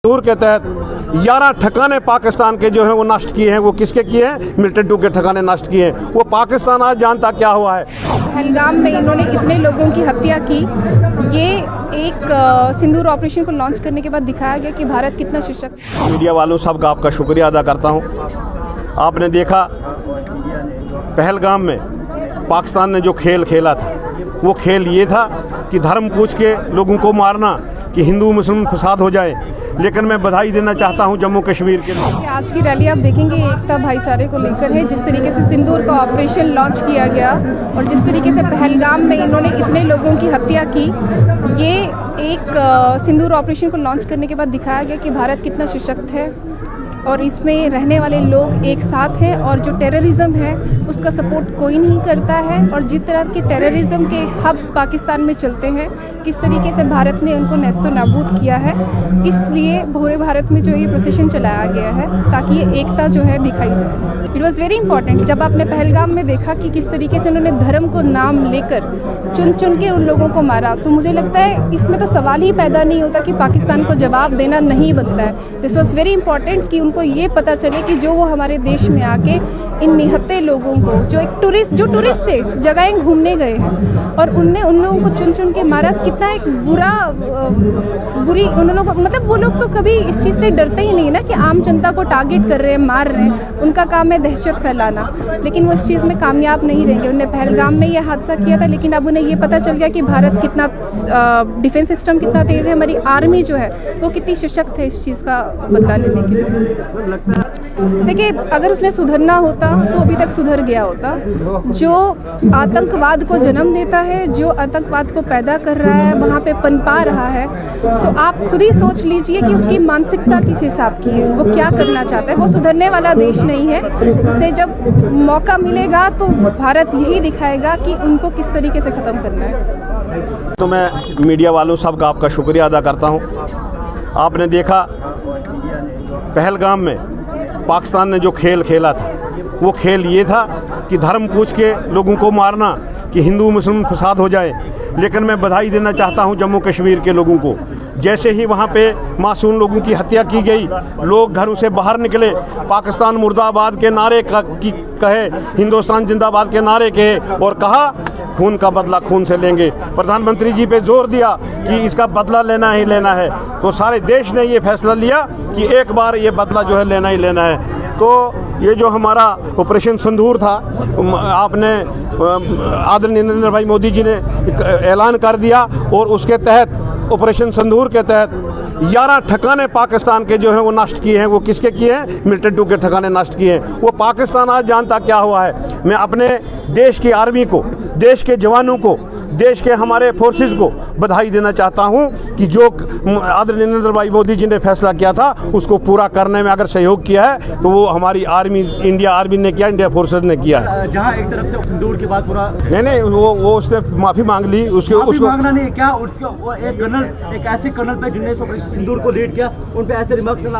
Tour के तहत 11 ठिकाने पाकिस्तान के जो हैं वो नष्ट किए हैं। वो किसके किए हैं? मिलिटेंट टू के ठिकाने नष्ट किए हैं। वो पाकिस्तान आज जानता क्या हुआ है। पहलगाम में इन्होंने इतने लोगों की हत्या की। ये एक सिंदूर ऑपरेशन को लॉन्च करने के बाद दिखाया गया कि भारत कितना सशक्त। मीडिया वालों सबका आपका शुक्रिया अदा करता हूँ। आपने देखा पहलगाम में पाकिस्तान ने जो खेल खेला था, वो खेल ये था कि धर्म पूछ के लोगों को मारना, कि हिंदू मुस्लिम फसाद हो जाए। लेकिन मैं बधाई देना चाहता हूं जम्मू कश्मीर के लोग। आज की रैली आप देखेंगे एकता भाईचारे को लेकर है। जिस तरीके से सिंदूर का ऑपरेशन लॉन्च किया गया और जिस तरीके से पहलगाम में इन्होंने इतने लोगों की हत्या की, ये एक सिंदूर ऑपरेशन को लॉन्च करने के बाद दिखाया गया कि भारत कितना सशक्त है और इसमें रहने वाले लोग एक साथ हैं। और जो टेररिज्म है उसका सपोर्ट कोई नहीं करता है। और जिस तरह के टेररिज्म के हब्स पाकिस्तान में चलते हैं, किस तरीके से भारत ने उनको नेस्तो नाबूद किया है, इसलिए पूरे भारत में जो ये प्रोसेशन चलाया गया है ताकि ये एकता जो है दिखाई जाए। इट वॉज़ वेरी इंपॉर्टेंट जब आपने पहलगाम में देखा कि किस तरीके से उन्होंने धर्म को नाम लेकर चुन चुन के उन लोगों को मारा। तो मुझे लगता है इसमें तो सवाल ही पैदा नहीं होता कि पाकिस्तान को जवाब देना नहीं बनता है। दिस वॉज़ वेरी इंपॉर्टेंट कि उनको ये पता चले कि जो वो हमारे देश में आके इन निहत्ते लोगों को, जो एक टूरिस्ट थे, जगहें घूमने गए हैं और उनने उन लोगों को चुन चुन के मारा। कितना एक बुरी उन लोगों को, मतलब वो लोग तो कभी इस चीज़ से डरते ही नहीं ना कि आम जनता को टारगेट कर रहे हैं, मार रहे हैं। उनका काम है दहशत फैलाना, लेकिन वो इस चीज़ में कामयाब नहीं रहेंगे। उन्होंने पहलगाम में ये हादसा किया था, लेकिन अब उन्हें ये पता चल गया कि भारत कितना डिफेंस सिस्टम कितना तेज़ है, हमारी आर्मी जो है वो कितनी सशक्त है इस चीज़ का बदला लेने के लिए। देखिए, अगर उसने सुधरना होता तो अभी तक सुधर गया होता। जो आतंकवाद को जन्म देता है, जो आतंकवाद को पैदा कर रहा है, वहाँ पे पनपा रहा है, तो आप खुद ही सोच लीजिए कि उसकी मानसिकता किस हिसाब की है, वो क्या करना चाहता है। वो सुधरने वाला देश नहीं है। उसे जब मौका मिलेगा तो भारत यही दिखाएगा कि उनको किस तरीके से ख़त्म करना है। तो मैं मीडिया वालों सबका आपका शुक्रिया अदा करता हूँ। आपने देखा पहलगाम में पाकिस्तान ने जो खेल खेला था, वो खेल ये था कि धर्म पूछ के लोगों को मारना, कि हिंदू मुस्लिम फसाद हो जाए। लेकिन मैं बधाई देना चाहता हूं जम्मू कश्मीर के लोगों को। जैसे ही वहां पे मासूम लोगों की हत्या की गई, लोग घरों से बाहर निकले, पाकिस्तान मुर्दाबाद के नारे कहे, हिंदुस्तान जिंदाबाद के नारे कहे और कहा खून का बदला खून से लेंगे। प्रधानमंत्री जी पे जोर दिया कि इसका बदला लेना ही लेना है। तो सारे देश ने ये फैसला लिया कि एक बार ये बदला जो है लेना ही लेना है। तो ये जो हमारा ऑपरेशन सिंदूर था, आपने आदरणीय नरेंद्र भाई मोदी जी ने ऐलान कर दिया और उसके तहत ऑपरेशन सिंदूर के तहत 11 ठिकाने पाकिस्तान के जो हैं वो नष्ट किए हैं। वो किसके किए हैं? मिलिटेंट टू के ठिकाने नष्ट किए हैं। वो पाकिस्तान आज जानता क्या हुआ है। मैं अपने देश की आर्मी को, देश के जवानों को, देश के हमारे फोर्सेस को बधाई देना चाहता हूं कि जो आदरणीय नरेंद्र भाई मोदी जी ने फैसला किया था उसको पूरा करने में अगर सहयोग किया है तो वो हमारी आर्मी, इंडिया आर्मी ने किया, इंडिया फोर्सेस ने किया है। जहां एक तरफ से सिंदूर के बाद पूरा नहीं वो उसने माफ़ी मांग ली। उसको मांगना नहीं क्या, एक कर्नल, एक ऐसे कर्नल पे जिन्होंने सिंदूर को लीड किया, उन पे ऐसे रिमार्क्स करना,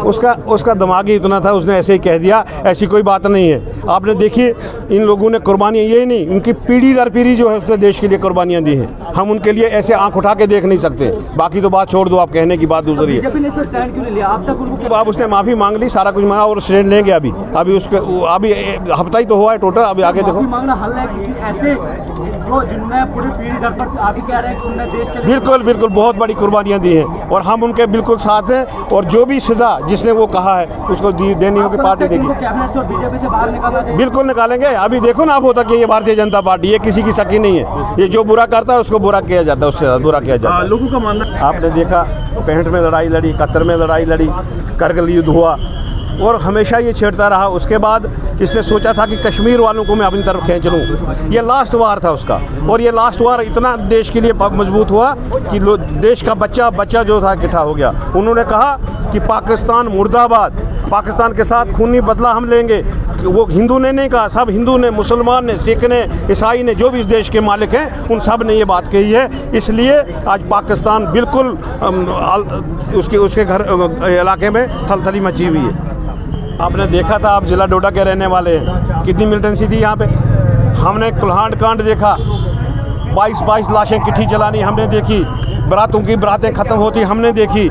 उसका दिमाग ही इतना था, उसने ऐसे ही कह दिया। ऐसी कोई बात नहीं है। आपने देखी इन लोगों ने कुर्बानियाँ, यही नहीं, उनकी पीढ़ी दर पीढ़ी जो है उसने देश के लिए कुर्बानियाँ दी हैं। हम उनके लिए ऐसे आंख उठा के देख नहीं सकते। बाकी तो बात छोड़ दो, आप कहने की बात दूसरी है। बीजेपी ने इसमें स्टैंड क्यों नहीं लिया अब तक? उनको अब उसने माफ़ी मांग ली, सारा कुछ मांगा और स्टैंड लेंगे। अभी उसके अभी हफ्ता ही तो हुआ है टोटल। अभी आगे देखो, मांगना हल है किसी ऐसे जो जिनमें पूरी पीढ़ी दर पर अभी कह रहे हैं कि उन्होंने देश के लिए बिल्कुल बहुत बड़ी कुर्बानियाँ दी हैं और हम उनके बिल्कुल साथ हैं। और जो भी सजा जिसने वो कहा है उसको देनी होगी, पार्टी देगी। कैबिनेट से और बीजेपी से बाहर निकालना चाहिए। बिल्कुल निकालेंगे। अभी देखो ना, आप होता कि ये भारतीय जनता पार्टी, ये किसी की शकी नहीं है। ये जो बुरा करता है उसको बुरा किया जाता है, उससे बुरा किया जाता है। लोगों का मानना, आपने देखा 65 में लड़ाई लड़ी, 71 में लड़ाई लड़ी, करगिल युद्ध हुआ और हमेशा ये छेड़ता रहा। उसके बाद इसने सोचा था कि कश्मीर वालों को मैं अपनी तरफ खींच लूँ। ये लास्ट वार था उसका और ये लास्ट वार इतना देश के लिए मजबूत हुआ कि देश का बच्चा जो था इकट्ठा हो गया। उन्होंने कहा कि पाकिस्तान मुर्दाबाद, पाकिस्तान के साथ खूनी बदला हम लेंगे। वो हिंदू ने नहीं कहा, सब हिंदू ने, मुसलमान ने, सिख ने, ईसाई ने, जो भी इस देश के मालिक हैं उन सब ने ये बात कही है। इसलिए आज पाकिस्तान बिल्कुल उसके घर इलाके में थलथली मची हुई है। आपने देखा था, आप जिला डोडा के रहने वाले हैं, कितनी मिलिटेंसी थी यहाँ पे। हमने कुल्हाड़ कांड देखा, 22 लाशें किट्ठी चलानी हमने देखी, बरातों की बरातें ख़त्म होती हमने देखी।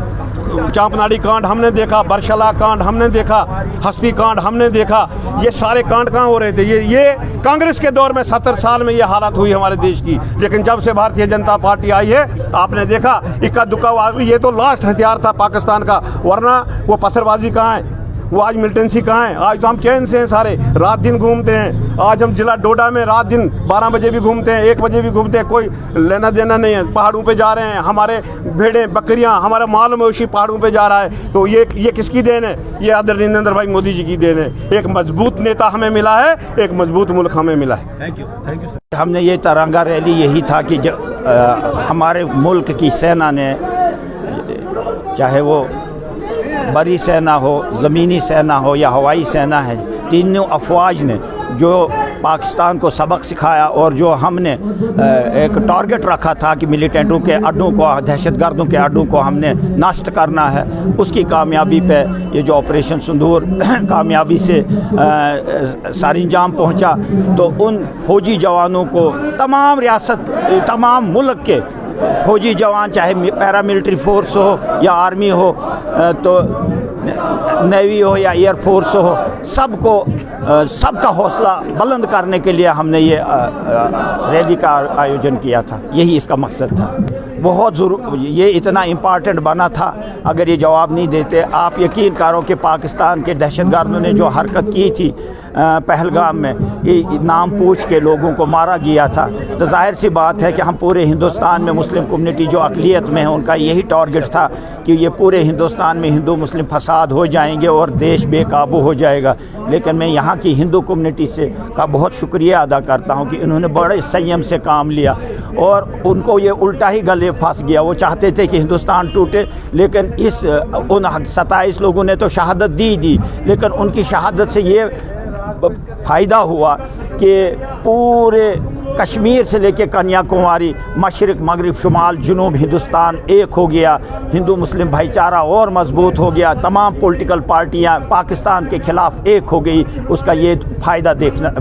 चांपनाड़ी कांड हमने देखा, बरशला कांड हमने देखा, हस्ती कांड हमने देखा। ये सारे कांड कहाँ हो रहे थे? ये कांग्रेस के दौर में 70 साल में ये हालत हुई हमारे देश की। लेकिन जब से भारतीय जनता पार्टी आई है, आपने देखा इक्का दुक्का, ये तो लास्ट हथियार था पाकिस्तान का, वरना वो पत्थरबाजी कहाँ है, वो आज मिलिटेंसी कहाँ है? आज तो हम चैन से हैं, सारे रात दिन घूमते हैं। आज हम जिला डोडा में रात दिन 12 बजे भी घूमते हैं, 1 बजे भी घूमते हैं, कोई लेना देना नहीं है। पहाड़ों पे जा रहे हैं, हमारे भेड़ें बकरियां, हमारा माल मवेशी पहाड़ों पे जा रहा है। तो ये किसकी देन है? ये आदरणीय नरेंद्र भाई मोदी जी की देन है। एक मजबूत नेता हमें मिला है, एक मजबूत मुल्क हमें मिला है। Thank you sir. हमने ये तिरंगा रैली यही था कि हमारे मुल्क की सेना ने, चाहे वो बड़ी सेना हो, ज़मीनी सेना हो या हवाई सेना है, तीनों अफवाज ने जो पाकिस्तान को सबक सिखाया और जो हमने एक टारगेट रखा था कि मिलिटेंटों के अड्डों को, दहशतगर्दों के अड्डों को हमने नष्ट करना है, उसकी कामयाबी पे ये जो ऑपरेशन सिंदूर कामयाबी से सरअंजाम पहुंचा। तो उन फौजी जवानों को तमाम रियासत, तमाम मुल्क के फौजी जवान, चाहे पैरामिलिट्री फोर्स हो या आर्मी हो, तो नेवी हो या एयरफोर्स हो, सबका हौसला बुलंद करने के लिए हमने ये रैली का आयोजन किया था। यही इसका मकसद था। बहुत ये इतना इम्पॉर्टेंट बना था। अगर ये जवाब नहीं देते, आप यकीन करो कि पाकिस्तान के दहशतगर्दों ने जो हरकत की थी पहलगाम में, ये नाम पूछ के लोगों को मारा गया था, तो जाहिर सी बात है कि हम पूरे हिंदुस्तान में मुस्लिम कम्युनिटी जो अक़लियत में है, उनका यही टारगेट था कि ये पूरे हिंदुस्तान में हिंदू मुस्लिम फसाद हो जाएंगे और देश बेकाबू हो जाएगा। लेकिन मैं यहाँ की हिंदू कम्युनिटी का बहुत शुक्रिया अदा करता हूँ कि इन्होंने बड़े संयम से काम लिया और उनको ये उल्टा ही गले फंस गया। वो चाहते थे कि हिंदुस्तान टूटे, लेकिन उन 27 लोगों ने तो शहादत दी, लेकिन उनकी शहादत से ये फ़ायदा हुआ कि पूरे कश्मीर से लेकर कन्याकुमारी, मशरक़, मगरिब, शुमाल, जुनूब हिंदुस्तान एक हो गया। हिंदू मुस्लिम भाईचारा और मजबूत हो गया। तमाम पॉलिटिकल पार्टियां पाकिस्तान के ख़िलाफ़ एक हो गई। उसका ये फ़ायदा देखना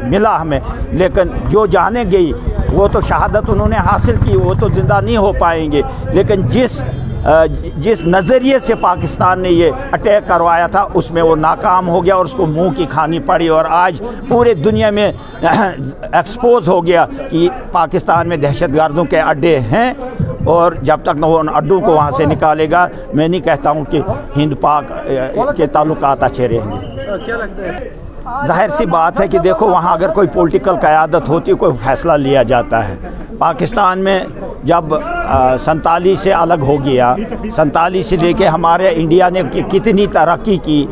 मिला हमें। लेकिन जो जाने गई वो तो शहादत उन्होंने हासिल की, वो तो ज़िंदा नहीं हो पाएंगे। लेकिन जिस नज़रिए से पाकिस्तान ने ये अटैक करवाया था, उसमें वो नाकाम हो गया और उसको मुंह की खानी पड़ी। और आज पूरे दुनिया में एक्सपोज हो गया कि पाकिस्तान में दहशतगर्दों के अड्डे हैं और जब तक न वो उन अड्डों को वहाँ से निकालेगा, मैं नहीं कहता हूँ कि हिंद पाक के ताल्लुकात अच्छे रहेंगे। क्या लगता है? जाहिर सी बात है कि देखो, वहाँ अगर कोई पॉलिटिकल क़यादत होती, कोई फ़ैसला लिया जाता है। पाकिस्तान में जब 47 से अलग हो गया, 47 से लेके हमारे इंडिया ने कितनी तरक्की की,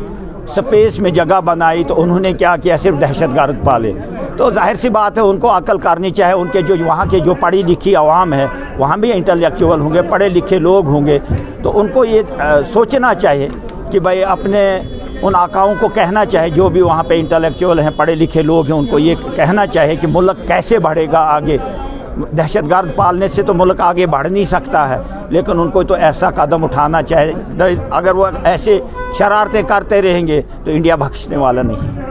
स्पेस में जगह बनाई, तो उन्होंने क्या किया? सिर्फ दहशतगर्द पाले। तो जाहिर सी बात है उनको अकल करनी चाहिए। उनके जो वहाँ के जो पढ़ी लिखी आवाम है, वहाँ भी इंटेलेक्चुअल होंगे, पढ़े लिखे लोग होंगे, तो उनको ये सोचना चाहिए कि भाई अपने उन आकाओं को कहना चाहिए, जो भी वहाँ पे इंटेलेक्चुअल हैं, पढ़े लिखे लोग हैं, उनको ये कहना चाहिए कि मुल्क कैसे बढ़ेगा आगे। दहशतगर्द पालने से तो मुल्क आगे बढ़ नहीं सकता है, लेकिन उनको तो ऐसा कदम उठाना चाहिए। अगर वो ऐसे शरारतें करते रहेंगे तो इंडिया बख्शने वाला नहीं है।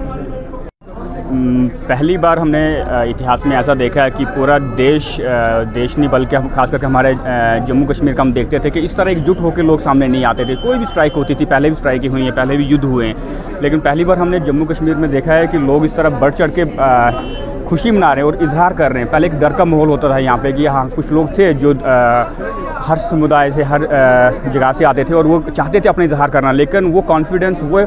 पहली बार हमने इतिहास में ऐसा देखा है कि पूरा देश नहीं बल्कि हम खास करके हमारे जम्मू कश्मीर का हम देखते थे कि इस तरह एकजुट होकर लोग सामने नहीं आते थे। कोई भी स्ट्राइक होती थी, पहले भी स्ट्राइकें हुई हैं, पहले भी युद्ध हुए हैं, लेकिन पहली बार हमने जम्मू कश्मीर में देखा है कि लोग इस तरह बढ़ चढ़ के खुशी मना रहे हैं और इजहार कर रहे हैं। पहले एक डर का माहौल होता था यहाँ पे कि हाँ, कुछ लोग थे जो हर समुदाय से, हर जगह से आते थे और वो चाहते थे अपना इजहार करना, लेकिन वो कॉन्फिडेंस, वो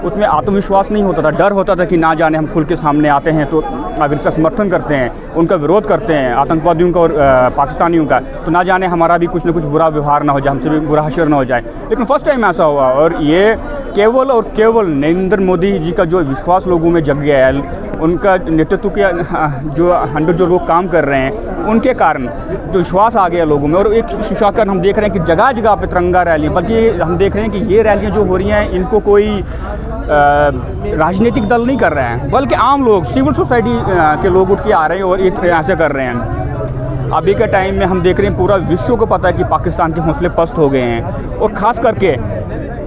उसमें आत्मविश्वास नहीं होता था। डर होता था कि ना जाने हम खुल के सामने आते हैं तो अगर इसका समर्थन करते हैं, उनका विरोध करते हैं आतंकवादियों का और पाकिस्तानियों का, तो ना जाने हमारा भी कुछ ना कुछ बुरा व्यवहार ना हो जाए, हमसे भी बुरा हशर ना हो जाए। लेकिन फर्स्ट टाइम ऐसा हुआ और ये केवल और केवल नरेंद्र मोदी जी का जो विश्वास लोगों में जग गया है, उनका नेतृत्व के जो 100 जो लोग काम कर रहे हैं, उनके कारण जो विश्वास आ गया लोगों में। और एक सुशाकर हम देख रहे हैं कि जगह जगह पे तिरंगा रैली, बल्कि हम देख रहे हैं कि ये रैलियाँ जो हो रही हैं, इनको कोई राजनीतिक दल नहीं कर रहे हैं, बल्कि आम लोग, सिविल सोसाइटी के लोग उठ के आ रहे हैं और एक ऐसे कर रहे हैं। अभी के टाइम में हम देख रहे हैं पूरा विश्व को पता है कि पाकिस्तान के हौसले पस्त हो गए हैं। और ख़ास करके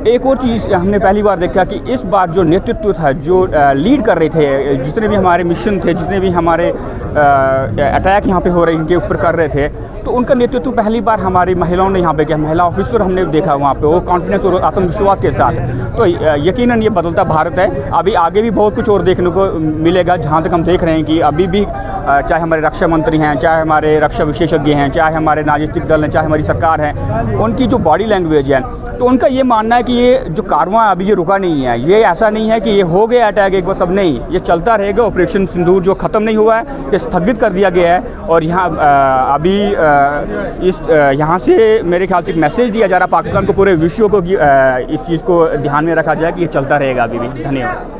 एक और चीज़ हमने पहली बार देखा कि इस बार जो नेतृत्व था, जो लीड कर रहे थे, जितने भी हमारे मिशन थे, जितने भी हमारे अटैक यहाँ पे हो रहे इनके ऊपर कर रहे थे, तो उनका नेतृत्व पहली बार हमारी महिलाओं ने यहाँ पे किया। महिला ऑफिसर हमने देखा वहाँ पे, वो कॉन्फिडेंस और आत्मविश्वास के साथ। तो यकीनन ये बदलता भारत है। अभी आगे भी बहुत कुछ और देखने को मिलेगा। जहाँ तक हम देख रहे हैं कि अभी भी चाहे हमारे रक्षा मंत्री हैं, चाहे हमारे रक्षा विशेषज्ञ हैं, चाहे हमारे राजनीतिक दल हैं, चाहे हमारी सरकार है, उनकी जो बॉडी लैंग्वेज है, तो उनका ये मानना है कि ये जो कारवां अभी ये रुका नहीं है। ये ऐसा नहीं है कि ये हो गया अटैक एक बार सब, नहीं, ये चलता रहेगा। ऑपरेशन सिंदूर जो ख़त्म नहीं हुआ है, ये स्थगित कर दिया गया है। और यहाँ अभी यहाँ से मेरे ख्याल से एक मैसेज दिया जा रहा है पाकिस्तान को, पूरे विश्व को, इस चीज़ को ध्यान में रखा जाए कि ये चलता रहेगा अभी भी। धन्यवाद।